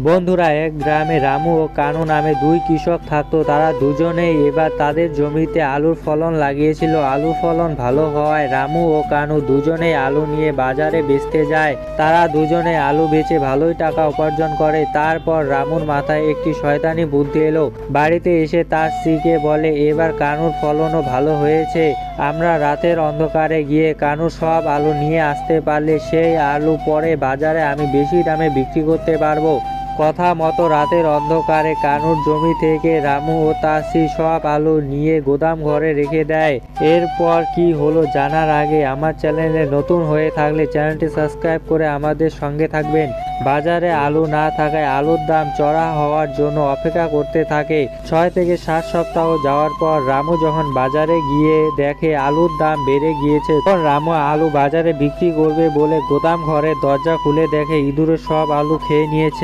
বন্ধুরা, এক গ্রামে রামু ও কানু নামে দুই কৃষক থাকতো। তারা দুজনেই এবার তাদের জমিতে আলুর ফলন লাগিয়েছিল। আলুর ফলন ভালো হওয়ায় রামু ও কানু দুজনেই আলু নিয়ে বাজারে বেচতে যায়। তারা দুজনে আলু বেচে ভালোই টাকা উপার্জন করে। তারপর রামুর মাথায় একটি শয়তানি বুদ্ধি এলো। বাড়িতে এসে তার স্ত্রীকে বলে, এবার কানুর ফলনও ভালো হয়েছে, আমরা রাতের অন্ধকারে গিয়ে কানুর সব আলু নিয়ে আসতে পারলে সেই আলু পরে বাজারে আমি বেশি দামে বিক্রি করতে পারবো। কথা মতো রাতের অন্ধকারে কানুর জমি থেকে রামু ও তার স্ত্রী সব আলু নিয়ে গোদাম ঘরে রেখে দেয়। এরপর কি হলো জানার আগে আমার চ্যানেলে নতুন হয়ে থাকলে চ্যানেলটি সাবস্ক্রাইব করে আমাদের সঙ্গে থাকবেন। বাজারে আলু না থাকায় আলুর দাম চড়া হওয়ার জন্য অপেক্ষা করতে থাকে। 6 থেকে 7 সপ্তাহ যাওয়ার পর রামু যখন বাজারে গিয়ে দেখে আলুর দাম বেড়ে গিয়েছে, তখন রামু আলু বাজারে বিক্রি করবে বলে গোদাম ঘরের দরজা খুলে দেখে ইঁদুরে সব আলু খেয়ে নিয়েছে।